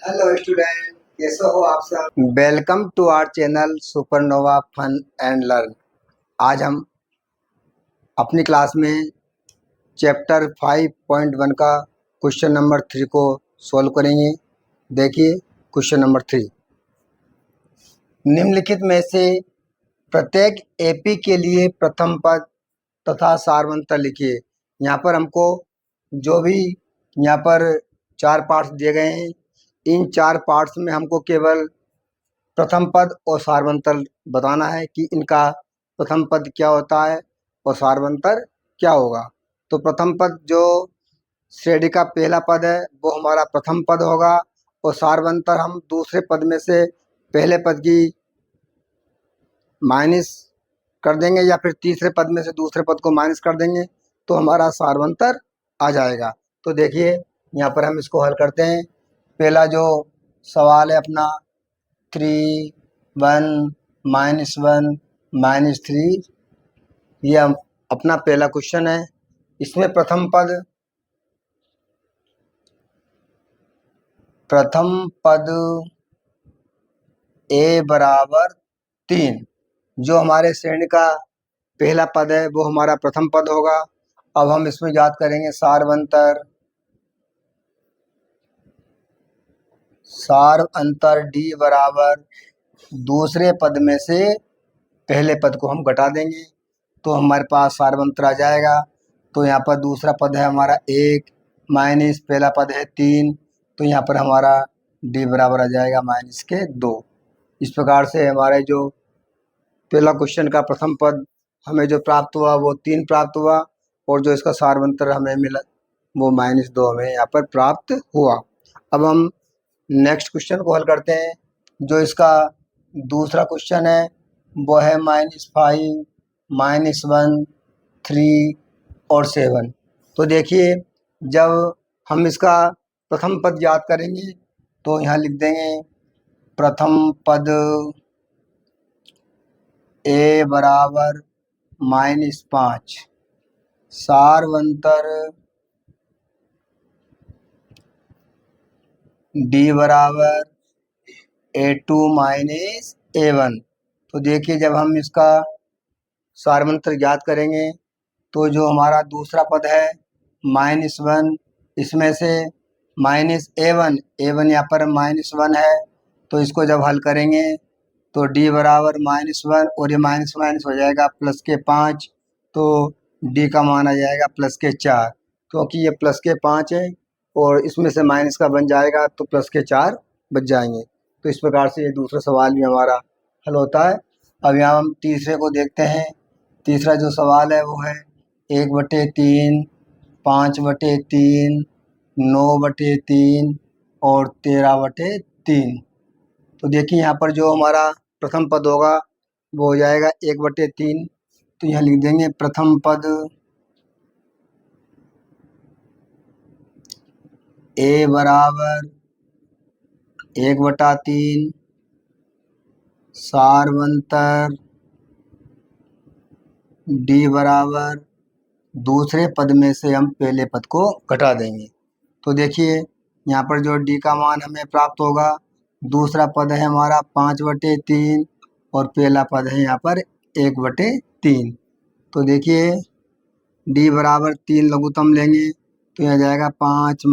Hello student, कैसे हो आप सब। Welcome to our channel supernova fun and learn. आज हम अपनी क्लास में चैप्टर 5.1 का क्वेश्चन नंबर 3 को सॉल्व करेंगे। देखिए क्वेश्चन नंबर 3, निम्नलिखित में से प्रत्येक एपी के लिए प्रथम पद तथा सारवंतर लिखिए। यहाँ पर हमको जो भी यहाँ पर 4 पार्ट्स दिए गए हैं, इन 4 पार्ट्स में हमको केवल प्रथम पद और सारवंतर बताना है कि इनका प्रथम पद क्या होता है और सारवंतर क्या होगा। तो प्रथम पद जो श्रेणी का पहला पद है वो हमारा प्रथम पद होगा, और सारवंतर हम दूसरे पद में से पहले पद की माइनस कर देंगे या फिर तीसरे पद में से दूसरे पद को माइनस कर देंगे तो हमारा सारवंतर आ जाएगा। तो देखिए यहाँ पर हम इसको हल करते हैं। पहला जो सवाल है अपना 3 1 -1 -3, ये अपना पहला क्वेश्चन है। इसमें प्रथम पद a बराबर 3, जो हमारे श्रेणी का पहला पद है वो हमारा प्रथम पद होगा। अब हम इसमें याद करेंगे सार अंतर d बराबर दूसरे पद में से पहले पद को हम घटा देंगे तो हमारे पास सारवंतर आ जाएगा। तो यहाँ पर दूसरा पद है हमारा 1 माइनस पहला पद है 3, तो यहाँ पर हमारा d बराबर आ जाएगा -2। इस प्रकार से हमारे जो पहला क्वेश्चन का प्रथम पद हमें जो प्राप्त हुआ वो 3 प्राप्त हुआ, और जो इसका सारवंतर हमें मिला वो -2 हमें यहाँ पर प्राप्त हुआ। अब हम नेक्स्ट क्वेश्चन को हल करते हैं। जो इसका दूसरा क्वेश्चन है वो है -5 -1 3 और 7। तो देखिए जब हम इसका प्रथम पद याद करेंगे तो यहाँ लिख देंगे प्रथम पद a बराबर -5, सारवंतर d बराबर a2 -a1। तो देखिए जब हम इसका सारवंतर याद करेंगे तो जो हमारा दूसरा पद है -1, इसमें से -a1 यहाँ पर -1 है, तो इसको जब हल करेंगे तो d बराबर -1 और ये माइनस माइनस हो जाएगा प्लस के 5, तो d का मान आ जाएगा प्लस के 4, क्योंकि ये प्लस के 5 है और इसमें से माइनस का बन जाएगा तो प्लस के 4 बच जाएंगे। तो इस प्रकार से ये दूसरा सवाल भी हमारा हल होता है। अब यहाँ हम तीसरे को देखते हैं। तीसरा जो सवाल है वो है 1/3 5/3 9/3 और 13/3। तो देखिए यहाँ पर जो हमारा प्रथम पद होगा वो हो जाएगा 1/3। तो यहाँ लिख देंगे प्रथम पद a बराबर 1/3, सारवंतर d बराबर दूसरे पद में से हम पहले पद को घटा देंगे। तो देखिए यहाँ पर जो d का मान हमें प्राप्त होगा, दूसरा पद है हमारा 5/3 और पहला पद है यहाँ पर 1/3। तो देखिए d बराबर 3 लघुत्तम लेंगे तो यहाँ जाएगा 5 -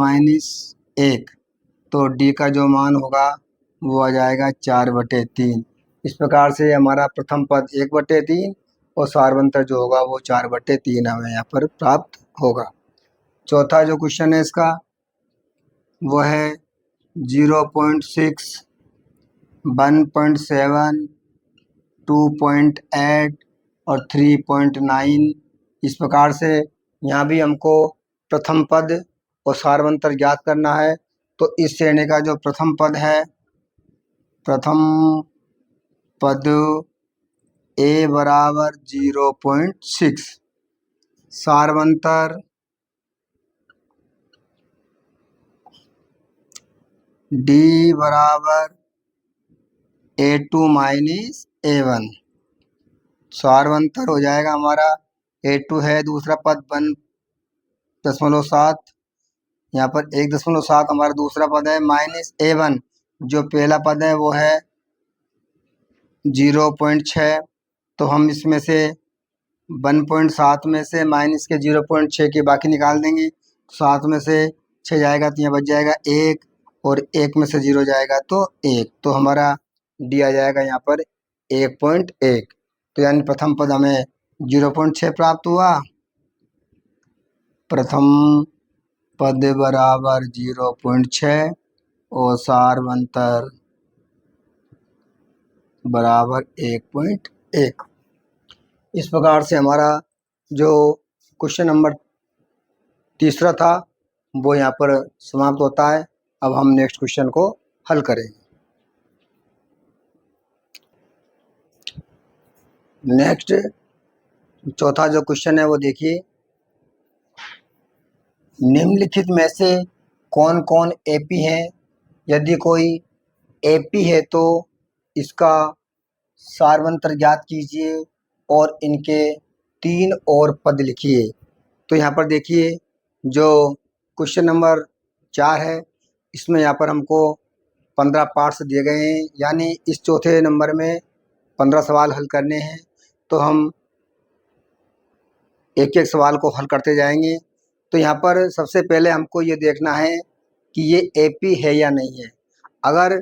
1, तो d का जो मान होगा वो आ जाएगा 4/3। इस प्रकार से हमारा प्रथम पद 1/3 और सारवंतर जो होगा वो 4/3 हमें यहाँ पर प्राप्त होगा। चौथा जो क्वेश्चन है इसका वो है 0.6 1.7 2.8 और 3.9। इस प्रकार से यहाँ भी हमको प्रथम पद और सारवंतर ज्ञात करना है। तो इस श्रेणी का जो प्रथम पद है, प्रथम पद a बराबर 0.6, सारवंतर d बराबर a2 -a1। सारवंतर हो जाएगा हमारा a2 है दूसरा पद 1.7, यहाँ पर 1.7 हमारा दूसरा पद है, -a1 जो पहला पद है वो है 0.6। तो हम इसमें से 1.7 में से माइनस के 0.6 के बाकी निकाल देंगे। 7 में से 6 जाएगा तो यहाँ बच जाएगा 1 और 1 में से 0 जाएगा तो 1। तो हमारा डी आ जाएगा यहाँ पर 1.1। तो यानी प्रथम पद हमें 0.6 प्राप्त हुआ। प्रथम पद बराबर 0.6 और सार्वंतर बराबर 1.1। इस प्रकार से हमारा जो क्वेश्चन नंबर तीसरा था वो यहाँ पर समाप्त होता है। अब हम नेक्स्ट क्वेश्चन को हल करेंगे। नेक्स्ट चौथा जो क्वेश्चन है वो देखिए, निम्नलिखित में से कौन कौन एपी है? यदि कोई एपी है तो इसका सार्वंतर ज्ञात कीजिए और इनके 3 और पद लिखिए। तो यहाँ पर देखिए जो क्वेश्चन नंबर 4 है इसमें यहाँ पर हमको 15 पार्ट्स दिए गए हैं, यानी इस चौथे नंबर में 15 सवाल हल करने हैं। तो हम एक एक सवाल को हल करते जाएंगे। तो यहाँ पर सबसे पहले हमको ये देखना है कि ये एपी है या नहीं है। अगर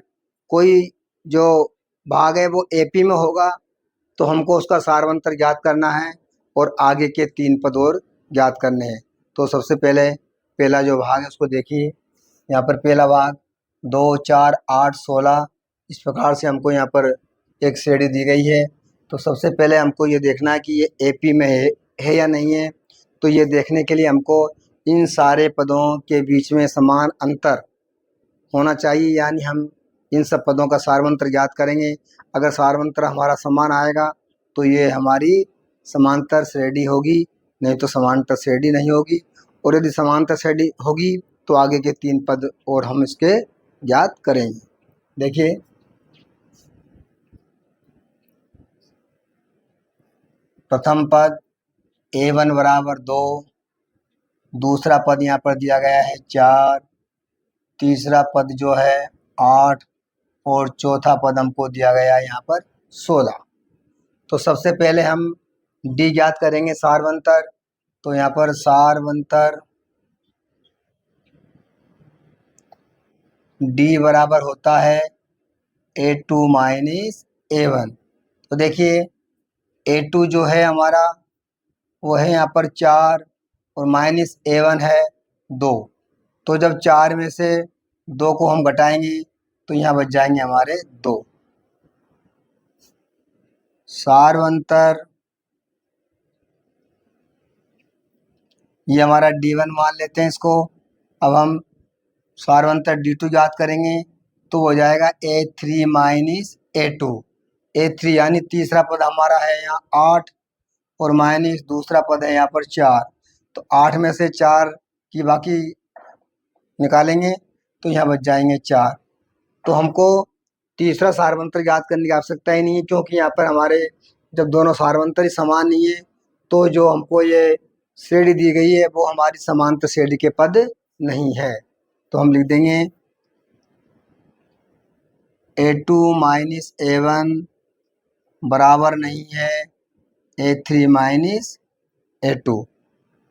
कोई जो भाग है वो एपी में होगा तो हमको उसका सार्वंतर ज्ञात करना है और आगे के 3 पद और ज्ञात करने हैं। तो सबसे पहले पहला जो भाग है उसको देखिए। यहाँ पर पहला भाग 2, 4, 8, 16 इस प्रकार से हमको यहाँ पर एक श्रेणी दी गई है। तो सबसे पहले हमको ये देखना है कि ये एपी में है या नहीं है। तो ये देखने के लिए हमको इन सारे पदों के बीच में समान अंतर होना चाहिए, यानी हम इन सब पदों का सार्वंतर ज्ञात करेंगे। अगर सार्वंतर हमारा समान आएगा तो ये हमारी समांतर श्रेणी होगी, नहीं तो समांतर श्रेणी नहीं होगी। और यदि समांतर श्रेणी होगी तो आगे के 3 पद और हम इसके ज्ञात करेंगे। देखिए प्रथम पद a1 बराबर 2, दूसरा पद यहाँ पर दिया गया है 4, तीसरा पद जो है 8 और चौथा पद हमको दिया गया है यहाँ पर 16। तो सबसे पहले हम डी ज्ञात करेंगे सार्वंतर। तो यहाँ पर सार्वंतर डी बराबर होता है a2 माइनस a1। तो देखिए a2 जो है हमारा वो है यहाँ पर 4 और माइनस a1 है 2। तो जब 4 में से 2 को हम घटाएंगे तो यहाँ बच जाएंगे हमारे 2। सार्वंतर ये हमारा D1 मान लेते हैं इसको। अब हम सार्वंतर D2 ज्ञात करेंगे तो हो जाएगा a3 माइनस a2। a3 यानी तीसरा पद हमारा है यहाँ 8 और माइनस दूसरा पद है यहाँ पर 4। तो 8 में से 4 की बाकी निकालेंगे तो यहाँ बच जाएंगे 4। तो हमको तीसरा सार्वंतर ज्ञात करने की आवश्यकता ही नहीं है, क्योंकि यहाँ पर हमारे जब दोनों सार्वंतर ही समान नहीं है तो जो हमको ये श्रेणी दी गई है वो हमारी समांतर श्रेणी के पद नहीं है। तो हम लिख देंगे a2 माइनस a1 बराबर नहीं है a3 माइनस a2।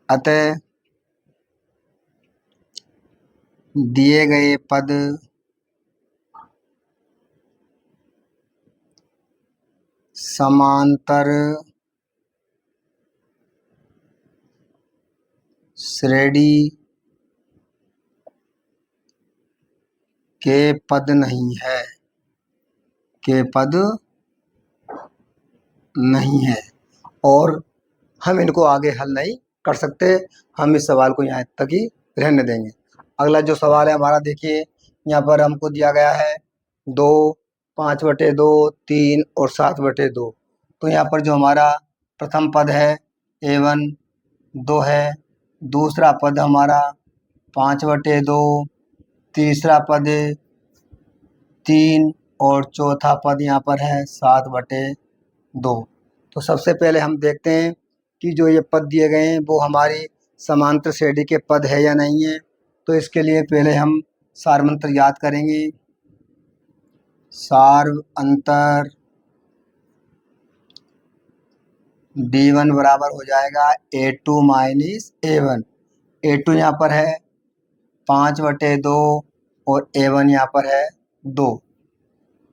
अतः दिए गए पद समांतर श्रेणी के पद नहीं है, के पद नहीं है और हम इनको आगे हल नहीं कर सकते। हम इस सवाल को यहाँ तक ही रहने देंगे। अगला जो सवाल है हमारा देखिए, यहाँ पर हमको दिया गया है 2, 5/2, 3 और 7/2। तो यहाँ पर जो हमारा प्रथम पद है a1 2 है, दूसरा पद हमारा 5/2, तीसरा पद 3 और चौथा पद यहाँ पर है 7/2। तो सबसे पहले हम देखते हैं कि जो ये पद दिए गए हैं वो हमारी समांतर श्रेणी के पद है या नहीं है। तो इसके लिए पहले हम सार मंत्र याद करेंगे। सार अंतर D1 बराबर हो जाएगा A2 माइनस A1। A2 यहाँ पर है 5/2 और A1 यहाँ पर है 2।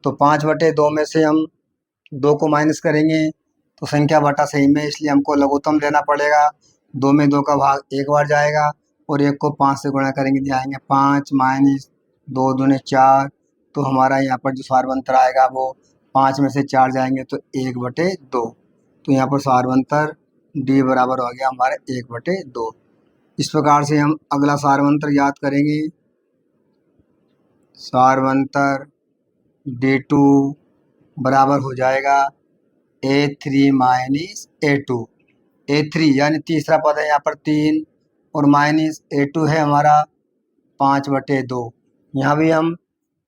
तो 5/2 में से हम 2 को माइनस करेंगे तो संख्या बटा सही में, इसलिए हमको लघुत्तम लेना पड़ेगा। 2 में 2 का भाग एक बार जाएगा और 1 को 5 से गुणा करेंगे, जाएंगे 5 माइनस 2 दूने 4। तो हमारा यहाँ पर जो सारवंतर आएगा वो 5 में से 4 जाएंगे तो 1/2। तो यहाँ पर सारवंतर D बराबर हो गया हमारे 1/2। इस प्रकार से हम अगला सारवंतर याद करेंगे। सारवंतर D2 बराबर हो जाएगा A3 माइनस A2। A3 यानी तीसरा पद है यहाँ पर 3 और माइनस A2 है हमारा 5/2। यहाँ भी हम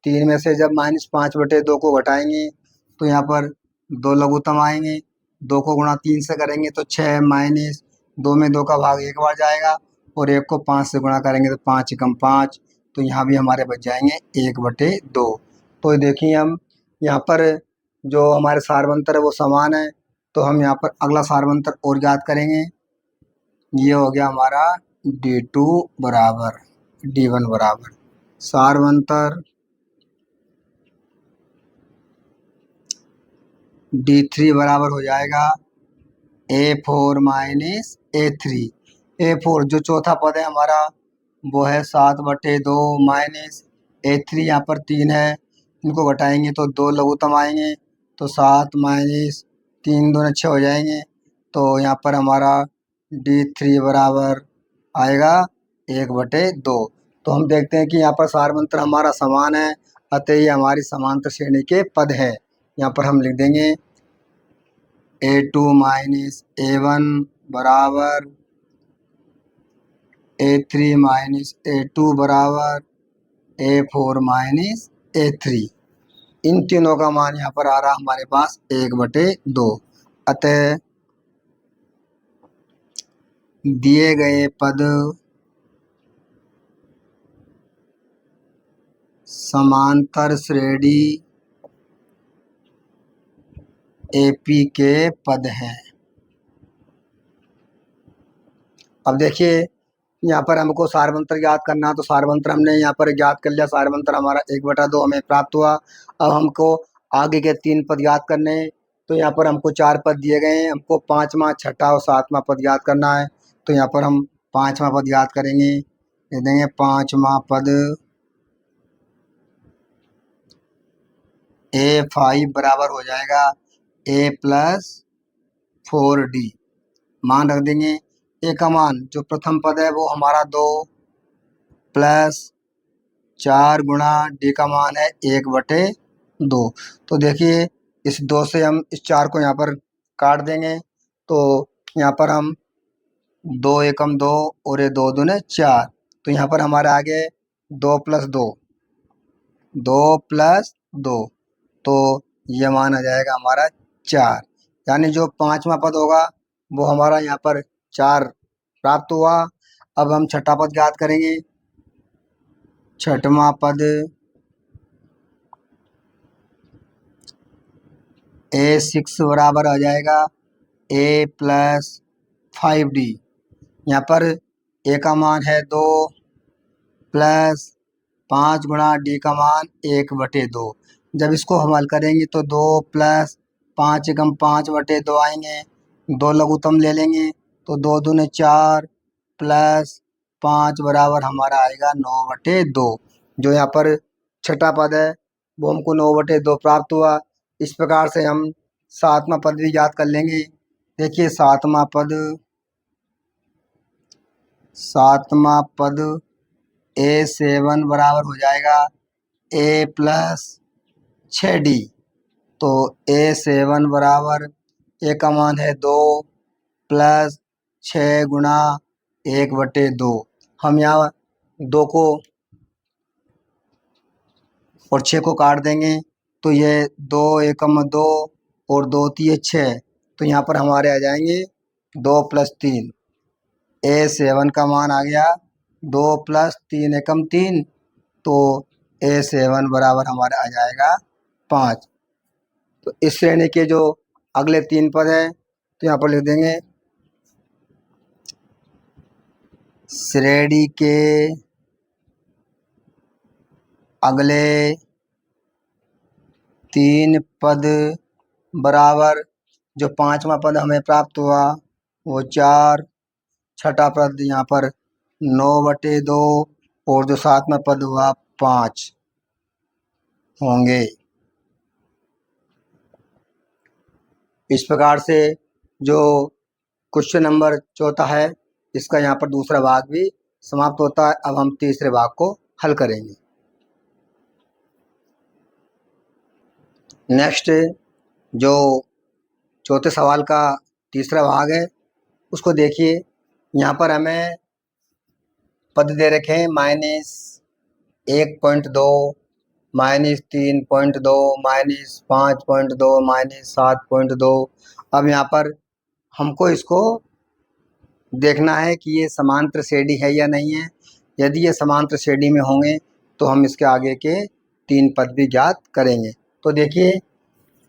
3 में से जब -5/2 को घटाएंगे तो यहाँ पर 2 लघुत्तम आएंगे। 2 को गुणा 3 से करेंगे तो 6 माइनस 2 में 2 का भाग एक बार जाएगा और 1 को 5 से गुणा करेंगे तो 5 एकम 5। तो यहाँ भी हमारे बच जाएंगे 1/2। तो देखिए हम यहाँ पर जो हमारे सारवंतर है वो समान है। तो हम यहाँ पर अगला सारवंतर और याद करेंगे। ये हो गया हमारा D2 बराबर D1 बराबर सारवंतर D3 बराबर हो जाएगा A4 माइनस A3। A4 जो चौथा पद है हमारा वो है 7/2 माइनस A3 यहाँ पर 3 है, इनको घटाएंगे तो 2 लघुत्तम आएंगे तो 7 माइनस 3 दूने 6 हो जाएंगे। तो यहाँ पर हमारा D3 बराबर आएगा 1/2। तो हम देखते हैं कि यहाँ पर सारवंतर हमारा समान है, अतः ये हमारी समांतर श्रेणी के पद है। यहाँ पर हम लिख देंगे A2 माइनस A1 बराबर A3 माइनस A2 बराबर A4 माइनस A3। इन तीनों का मान यहाँ पर आ रहा हमारे पास 1/2। अतः दिए गए पद समांतर श्रेणी AP के पद हैं। अब देखिए यहाँ पर हमको सारवंतर याद करना, तो सारवंतर हमने यहाँ पर याद कर लिया। सारवंतर हमारा 1/2 हमें प्राप्त हुआ। अब हमको आगे के 3 पद याद करने हैं। तो यहाँ पर हमको 4 पद दिए गए हैं, हमको 5वां 6ठा और 7वां पद याद करना है। तो यहाँ पर हम 5वां पद याद करेंगे। लिख देंगे 5वां पद A5 बराबर हो जाएगा A + 4D। मान रख देंगे। A का मान जो प्रथम पद है वो हमारा 2 + 4 गुणा D का मान है 1/2। तो देखिए इस 2 से हम इस 4 को यहाँ पर काट देंगे तो यहाँ पर हम 2 एकम 2 और ये 2 दूने 4। तो यहाँ पर हमारे आगे 2 + 2 2 + 2, तो ये मान आ जाएगा हमारा 4। यानी जो 5वां पद होगा वो हमारा यहाँ पर 4 प्राप्त हुआ। अब हम छठा पद याद करेंगे। छठवां पद A6 बराबर आ जाएगा A + 5D। यहाँ पर A का मान है 2 + 5 गुणा D का मान 1/2। जब इसको हम हल करेंगे तो 2 + 5 एकम 5/2 आएंगे। 2 लघुत्तम ले लेंगे तो 2 दूने 4 + 5 बराबर हमारा आएगा 9/2। जो यहाँ पर छठा पद है वो हमको 9/2 प्राप्त हुआ। इस प्रकार से हम 7वां पद भी याद कर लेंगे। देखिए 7वां पद A7 बराबर हो जाएगा A + 6D। तो A7 बराबर A का मान है 2 + 6 गुणा 1/2। हम यहाँ 2 को और 6 को काट देंगे तो ये 2 एकम 2 और 2 तिये 6। तो यहाँ पर हमारे आ जाएंगे 2 + 3। A7 का मान आ गया 2 प्लस 3 एकम 3, तो A7 बराबर हमारा आ जाएगा 5। तो इस श्रेणी के जो अगले 3 पद हैं तो यहाँ पर लिख देंगे श्रेणी के अगले 3 पद बराबर जो 5वां पद हमें प्राप्त हुआ वो 4, छठा पद यहाँ पर 9/2 और जो 7वां पद हुआ 5 होंगे। इस प्रकार से जो क्वेश्चन नंबर चौथा है इसका यहाँ पर दूसरा भाग भी समाप्त होता है। अब हम तीसरे भाग को हल करेंगे। नेक्स्ट जो चौथे सवाल का तीसरा भाग है उसको देखिए। यहाँ पर हमें पद दे रखे हैं -1.2, -3.2, -5.2, -7.2। अब यहाँ पर हमको इसको देखना है कि ये समांतर श्रेणी है या नहीं है। यदि ये समांतर श्रेणी में होंगे तो हम इसके आगे के 3 पद भी ज्ञात करेंगे। तो देखिए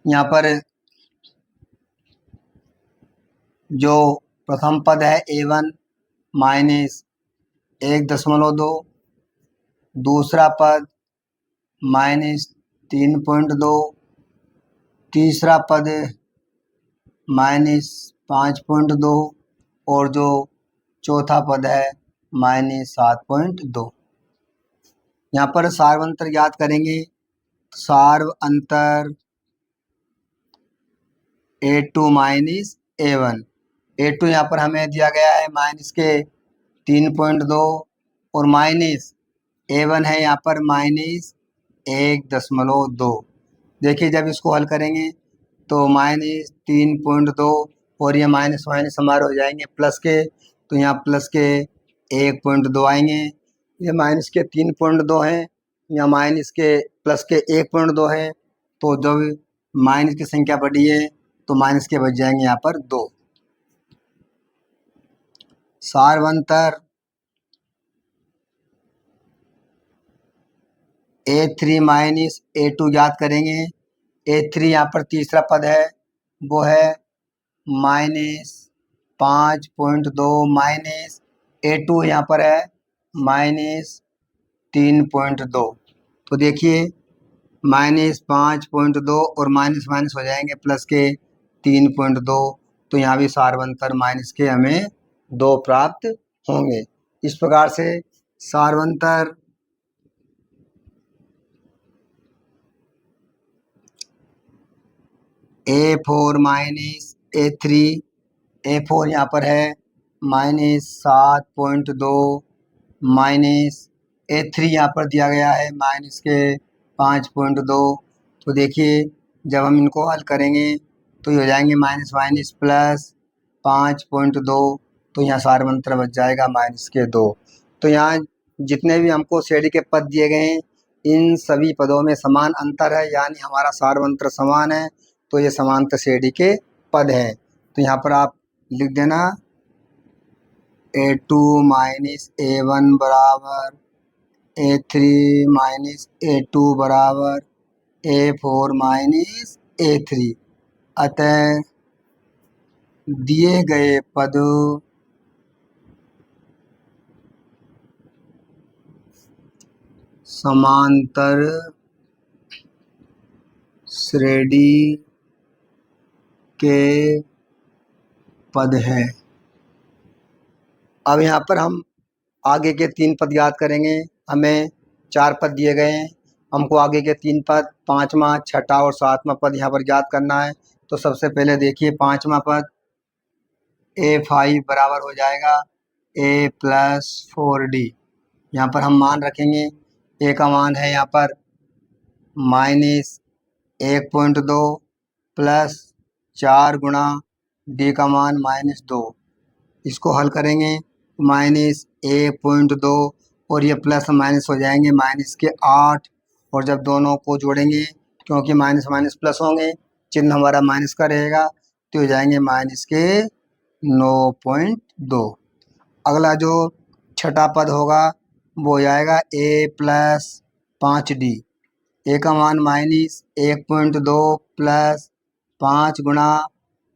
यहाँ पर जो प्रथम पद है A1 -1.2, दूसरा पद -3.2, तीसरा पद -5.2 और जो चौथा पद है -7.2। यहाँ पर सार्व अंतर ज्ञात करेंगे। सार्व अंतर A2 -A1। A2 यहाँ पर हमें दिया गया है -3.2 और -A1 है यहाँ पर -1.2। देखिए जब इसको हल करेंगे तो -3.2 और ये माइनस माइनस हमारे हो जाएंगे प्लस के, तो यहाँ प्लस के 1.2 आएंगे। ये माइनस के 3.2 हैं, यहाँ माइनस के प्लस के 1.2 है। तो जब माइनस की संख्या बढ़ी है तो माइनस के बच जाएंगे यहाँ पर 2। सार्व अंतर A3 -A2 ज्ञात करेंगे। A3 यहाँ पर तीसरा पद है वो है -5.2 A2 यहाँ पर है -3.2। तो देखिए -5.2 और माइनस माइनस हो जाएंगे प्लस के 3.2। तो यहाँ भी सार्व अंतर माइनस के हमें 2 प्राप्त होंगे। इस प्रकार से सार्व अंतर A4 -A3, A4 यहाँ पर है -7.2 A3 यहाँ पर दिया गया है -5.2। तो देखिए जब हम इनको हल करेंगे तो ये हो जाएंगे माइनस माइनस प्लस 5.2। तो यहाँ सार्व अंतर बच जाएगा -2। तो यहाँ जितने भी हमको श्रेणी के पद दिए गए हैं इन सभी पदों में समान अंतर है, यानी हमारा सार्व अंतर समान है। तो ये समांतर श्रेणी के पद हैं। तो यहाँ पर आप लिख देना A2 -A1 बराबर A3 -A2 बराबर A4 -A3। अतः दिए गए पद समांतर श्रेणी के पद है। अब यहाँ पर हम आगे के 3 पद याद करेंगे। हमें 4 पद दिए गए हैं, हमको आगे के 3 पद 5वां, छठा और 7वां पद यहाँ पर याद करना है। तो सबसे पहले देखिए 5वां पद A5 बराबर हो जाएगा A + 4D। यहाँ पर हम मान रखेंगे A का मान है यहाँ पर -1.2 प्लस 4 गुणा D का मान -2। इसको हल करेंगे -1.2 और ये प्लस माइनस हो जाएंगे -8। और जब दोनों को जोड़ेंगे क्योंकि माइनस माइनस प्लस होंगे चिन्ह हमारा माइनस का रहेगा तो हो जाएंगे -9.2। अगला जो छठा पद होगा वो हो जाएगा a+5d। ए का मान -1.2 प्लस 5 गुणा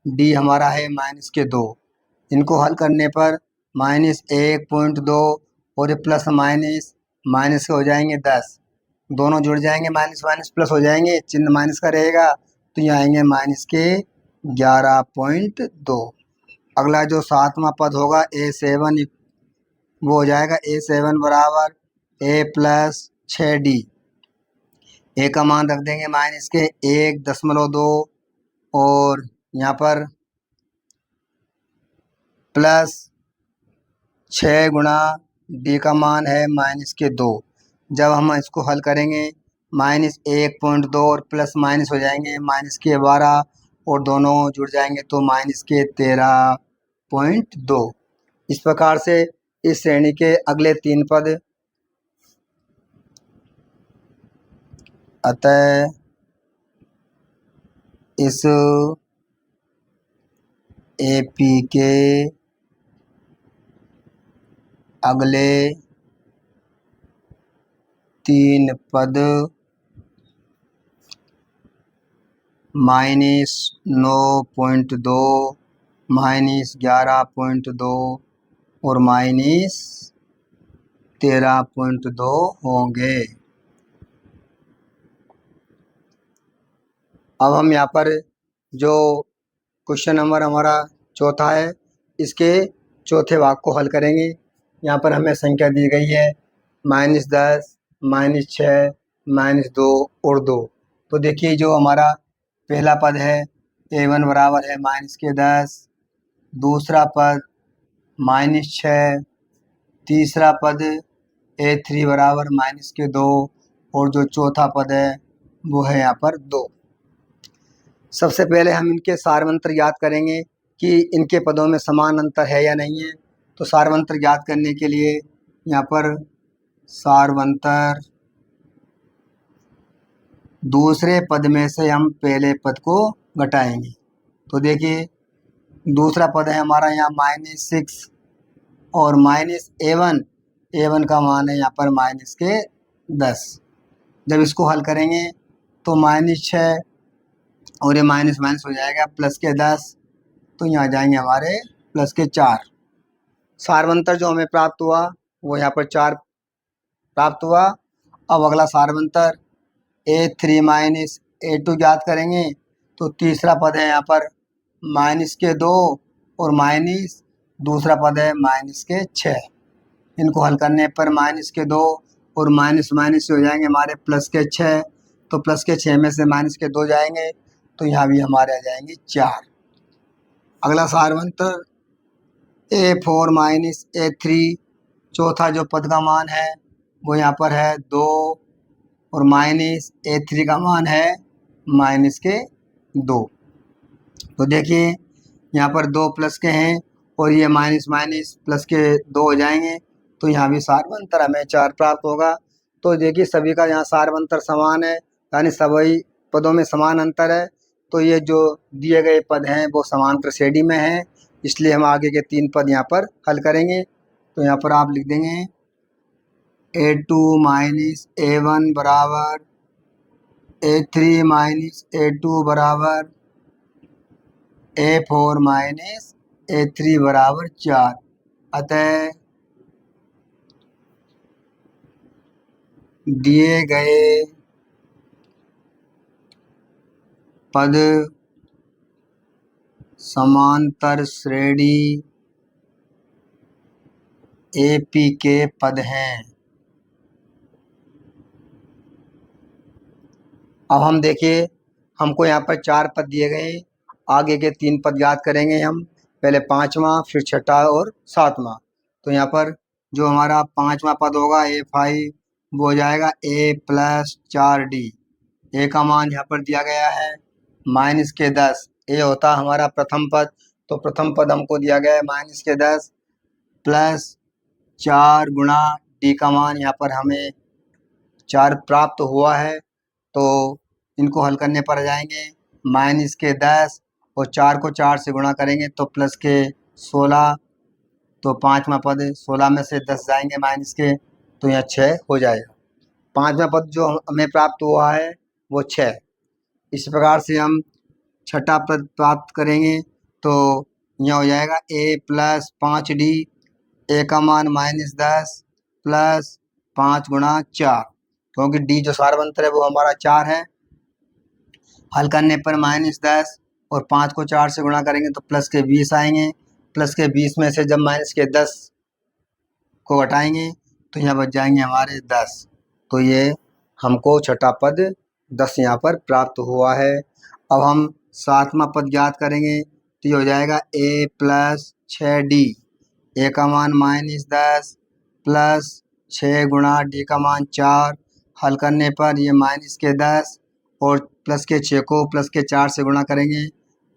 डी हमारा है -2। इनको हल करने पर -1.2 और ये प्लस माइनस माइनस हो जाएंगे 10, दोनों जुड़ जाएंगे, माइनस माइनस प्लस हो जाएंगे, चिन्ह माइनस का रहेगा तो यहाँ आएंगे -11.2। अगला जो सातवां पद होगा a7, वो हो जाएगा a7 बराबर a+6d। ए का मान रख देंगे -1.2 और यहाँ पर +6 गुणा डी का मान है -2। जब हम इसको हल करेंगे -1.2 और प्लस माइनस हो जाएंगे -12 और दोनों जुड़ जाएंगे तो -13.2। इस प्रकार से इस श्रेणी के अगले 3 पद, अतः इस एपी के अगले 3 पद -9.2, -11.2 और -13.2 होंगे। अब हम यहाँ पर जो क्वेश्चन नंबर हमारा चौथा है, इसके चौथे भाग को हल करेंगे। यहाँ पर हमें संख्या दी गई है -10, -6, -2 और 2। तो देखिए जो हमारा पहला पद है a1 बराबर है -10, दूसरा पद -6, तीसरा पद a3 बराबर -2 और जो चौथा पद है वो है यहाँ पर 2। सबसे पहले हम इनके सारवंतर ज्ञात करेंगे कि इनके पदों में समान अंतर है या नहीं है। तो सारवंतर ज्ञात करने के लिए यहाँ पर सारवंतर दूसरे पद में से हम पहले पद को घटाएंगे। तो देखिए दूसरा पद है हमारा यहाँ -6 और -a1 का मान है यहाँ पर -10। जब इसको हल करेंगे तो -6 और ये माइनस माइनस हो जाएगा +10, तो यहाँ जाएंगे हमारे +4। सारवंतर जो हमें प्राप्त हुआ वो यहाँ पर 4 प्राप्त हुआ। अब अगला सारवंतर a3 -a2 ज्ञात करेंगे। तो तीसरा पद है यहाँ पर -2 और माइनस दूसरा पद है -6। इनको हल करने पर -2 और माइनस माइनस हो जाएंगे हमारे +6। तो +6 में से -2 जाएंगे तो यहाँ भी हमारे आ जाएंगे 4। अगला सारवंतर a4 -a3, चौथा जो पद का मान है वो यहाँ पर है 2 और -a3 का मान है -2। तो देखिए यहाँ पर 2 प्लस के हैं और ये माइनस माइनस प्लस के 2 हो जाएंगे तो यहाँ भी सारवंतर हमें 4 प्राप्त होगा। तो देखिए सभी का यहाँ सारवंतर समान है, यानी सभी पदों में समान अंतर है। तो ये जो दिए गए पद हैं वो समांतर श्रेणी में हैं, इसलिए हम आगे के 3 पद यहाँ पर हल करेंगे। तो यहाँ पर आप लिख देंगे a2 -a1 बराबर a3 -a2 बराबर a4 -a3 बराबर 4। अतः दिए गए पद समांतर श्रेणी एपी के पद हैं। अब हम देखिए हमको यहाँ पर 4 पद दिए गए हैं, आगे के 3 पद याद करेंगे हम, पहले 5वां फिर छठा और 7वां। तो यहाँ पर जो हमारा 5वां पद होगा a5 वो हो जाएगा a+4d। ए का मान यहाँ पर दिया गया है -10। ए होता हमारा प्रथम पद, तो प्रथम पद हमको दिया गया है -10 प्लस 4 गुणा डी का मान यहाँ पर हमें 4 प्राप्त हुआ है। तो इनको हल करने पर आ जाएंगे -10 और 4 को 4 से गुणा करेंगे तो +16। तो पाँचवा पद 16 में से 10 जाएंगे माइनस के, तो यहाँ 6 हो जाएगा। पाँचवा पद जो हमें प्राप्त हुआ है वो 6। इस प्रकार से हम छठा पद प्राप्त करेंगे, तो यहाँ हो जाएगा a प्लस 5d, ए का मान -10 प्लस 5 गुणा 4, क्योंकि d जो सार्वंतर है वो हमारा 4 है। हल करने पर -10 और 5 को 4 से गुणा करेंगे तो प्लस के 20 आएंगे। प्लस के 20 में से जब माइनस के 10 को घटाएंगे तो यहाँ बच जाएंगे हमारे 10। तो ये हमको छठा पद 10 यहाँ पर प्राप्त हुआ है। अब हम सातवां पद ज्ञात करेंगे, तो ये हो जाएगा a प्लस 6d, ए का मान -10 प्लस 6 गुणा d का मान 4। हल करने पर ये माइनस के 10 और प्लस के 6 को प्लस के 4 से गुणा करेंगे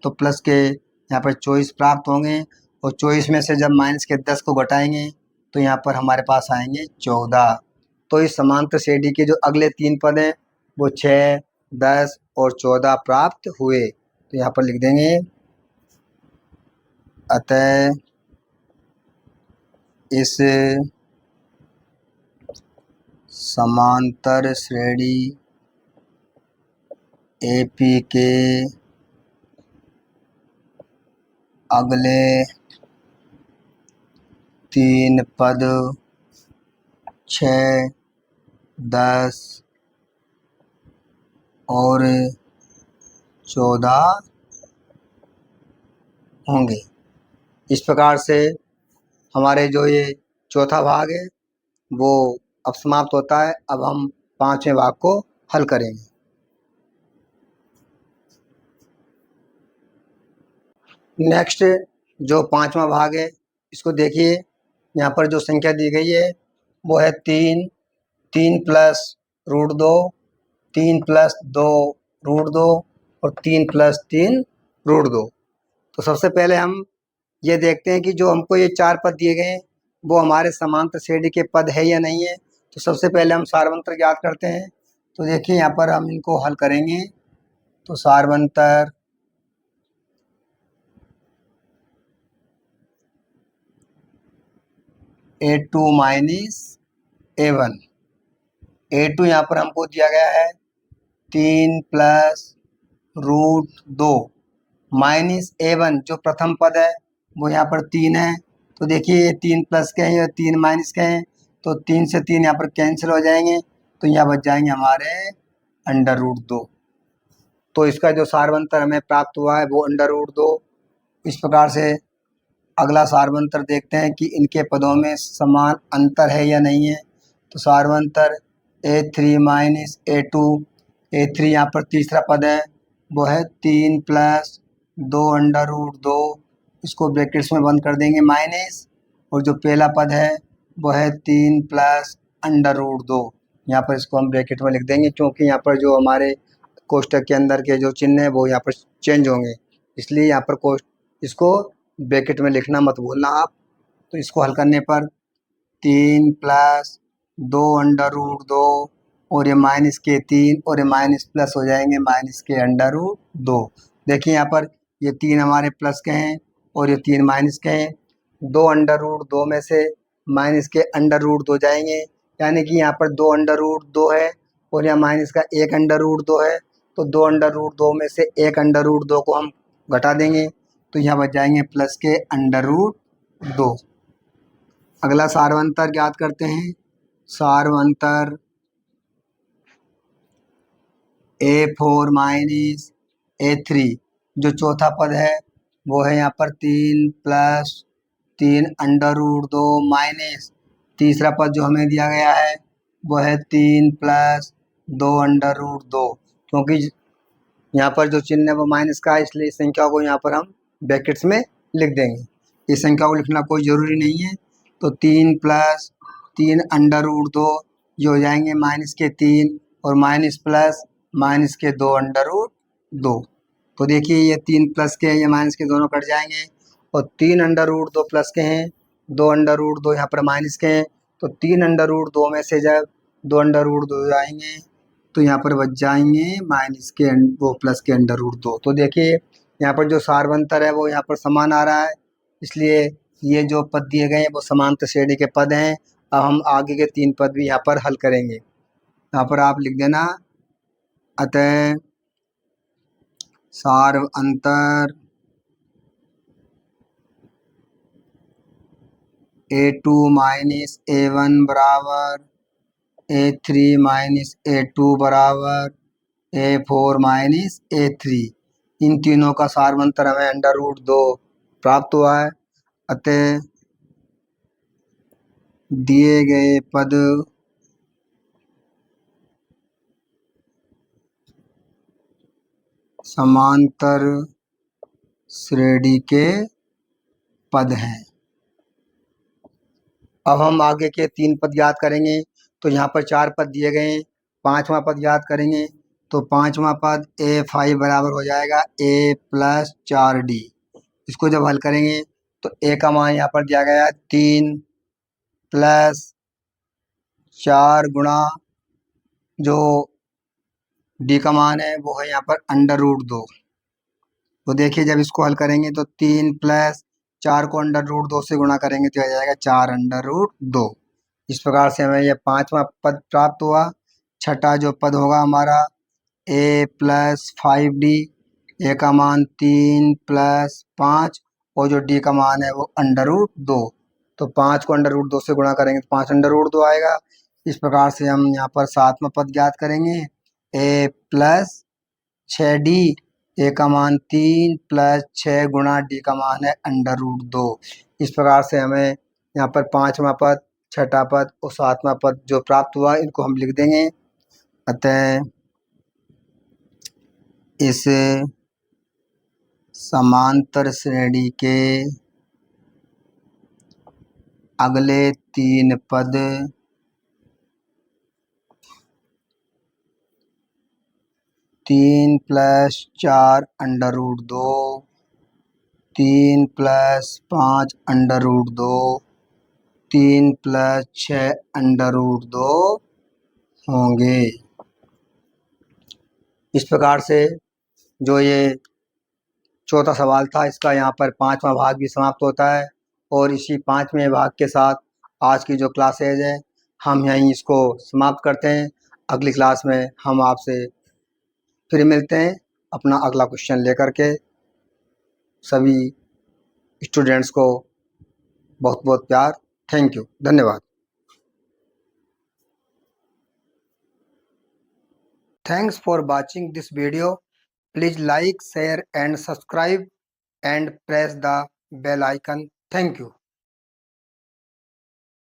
तो प्लस के यहाँ पर 24 प्राप्त होंगे, और 24 में से जब माइनस के 10 को घटाएंगे तो यहाँ पर हमारे पास आएंगे 14। तो इस समांतर श्रेणी के जो अगले 3 पद हैं वो 6, 10 और 14 प्राप्त हुए। तो यहाँ पर लिख देंगे, अतः इस समांतर श्रेणी AP के अगले 3 पद 6, 10 और 14 होंगे। इस प्रकार से हमारे जो ये चौथा भाग है वो अब समाप्त होता है। अब हम पांचवें भाग को हल करेंगे। नेक्स्ट जो पांचवा भाग है इसको देखिए, यहाँ पर जो संख्या दी गई है वो है 3, 3 प्लस √2, 3 प्लस 2 √2 और 3 प्लस 3 √2। तो सबसे पहले हम ये देखते हैं कि जो हमको ये 4 पद दिए गए हैं वो हमारे समांतर श्रेणी के पद है या नहीं है। तो सबसे पहले हम सारवंतर ज्ञात करते हैं। तो देखिए यहाँ पर हम इनको हल करेंगे, तो सारवंतर A2 माइनस A1, A2 यहाँ पर हमको दिया गया है 3 प्लस √2 माइनस A1 जो प्रथम पद है वो यहाँ पर 3 है। तो देखिए ये 3 प्लस के हैं और 3 माइनस के हैं, तो 3 से 3 यहाँ पर कैंसिल हो जाएंगे, तो यहाँ बच जाएंगे हमारे √2। तो इसका जो सारवंतर हमें प्राप्त हुआ है वो √2। इस प्रकार से अगला सारवंतर देखते हैं कि इनके पदों में समान अंतर है या नहीं है। तो सारवंतर A3 माइनस A2, A3 यहाँ पर तीसरा पद है वो है 3 प्लस 2 √2, इसको ब्रैकेट्स में बंद कर देंगे माइनस, और जो पहला पद है वो है 3 प्लस √2, यहाँ पर इसको हम ब्रैकेट में लिख देंगे, क्योंकि यहाँ पर जो हमारे कोष्टक के अंदर के जो चिन्ह है वो यहाँ पर चेंज होंगे, इसलिए यहाँ पर इसको ब्रैकेट में लिखना मत भूलना आप। तो इसको हल करने पर 3 प्लस 2 √2 और ये माइनस के 3 और ये माइनस प्लस हो जाएंगे माइनस के √2। देखिए यहाँ पर ये 3 हमारे प्लस के हैं और ये 3 माइनस के हैं। 2 √2 में से माइनस के √2 जाएंगे, यानी कि यहाँ पर 2 √2 है और यहाँ माइनस का 1 √2 है। तो 2 √2 में से 1 √2 को हम घटा देंगे, तो यहाँ बच जाएंगे प्लस के √2। अगला सारवंतर ज्ञात करते हैं। सारवंतर A4 माइनस A3 जो चौथा पद है वो है यहाँ पर 3 प्लस 3 √2 माइनस तीसरा पद जो हमें दिया गया है वो है 3 प्लस 2 √2, क्योंकि यहाँ पर जो चिन्ह है वो माइनस का है, इसलिए इस संख्या को यहाँ पर हम ब्रैकेट्स में लिख देंगे। इस संख्या को लिखना कोई ज़रूरी नहीं है। तो 3 प्लस 3 √2 ये हो जाएंगे माइनस के 3 और माइनस प्लस माइनस के 2 √2। तो देखिए ये 3 प्लस के हैं, ये माइनस के दोनों कट जाएंगे, और 3 √2 प्लस के हैं, 2 √2 यहाँ पर माइनस के हैं। तो 3 √2 में से जब 2 √2 आएंगे तो यहाँ पर बच जाएंगे माइनस के वो प्लस के √2। तो देखिए यहाँ पर जो सारवंतर है वो यहाँ पर समान आ रहा है, इसलिए ये जो पद दिए गए हैं वो समांतर श्रेणी के पद हैं। अब हम आगे के 3 पद भी यहाँ पर हल करेंगे। यहाँ पर आप लिख देना, अतः सार्व अंतर A2 माइनस A1 बराबर A3 माइनस A2 बराबर A4 माइनस A3। इन तीनों का सार्वंतर हमें √2 प्राप्त हुआ है। अतः दिए गए पद समांतर श्रेणी के पद हैं। अब हम आगे के 3 पद याद करेंगे। तो यहाँ पर 4 पद दिए गए हैं। 5वां पद याद करेंगे तो 5वां पद A5 बराबर हो जाएगा A + 4D। इसको जब हल करेंगे तो A का मान यहाँ पर दिया गया है 3 + 4 गुणा जो D का मान है वो है यहाँ पर √2। तो देखिए जब इसको हल करेंगे तो 3 + 4 को √2 से गुणा करेंगे तो आ जाएगा 4√2। इस प्रकार से हमें यह 5वां पद प्राप्त हुआ। छठा जो पद होगा हमारा A + 5D। A का मान 3 + 5 और जो D का मान है वो √2। तो 5 को √2 से गुणा करेंगे तो 5√2 आएगा। इस प्रकार से हम यहाँ पर 7वां पद ज्ञात करेंगे A + 6D। A का मान 3 + 6 गुणा D का मान है √2। इस प्रकार से हमें यहाँ पर 5वां पद, छठा पद और 7वां पद जो प्राप्त हुआ इनको हम लिख देंगे। अतः इस समांतर श्रेणी के अगले 3 पद तीन + 4 √2, 3 + 5 √2, 3 + 6 √2 होंगे। इस प्रकार से जो ये चौथा सवाल था इसका यहाँ पर 5वां भाग भी समाप्त होता है। और इसी 5वें भाग के साथ आज की जो क्लासेज है हम यहीं इसको समाप्त करते हैं। अगली क्लास में हम आपसे फिर मिलते हैं अपना अगला क्वेश्चन लेकर के। सभी स्टूडेंट्स को बहुत बहुत प्यार। थैंक यू, धन्यवाद। Thanks for watching this video. Please like, share and subscribe and press the bell icon. Thank you.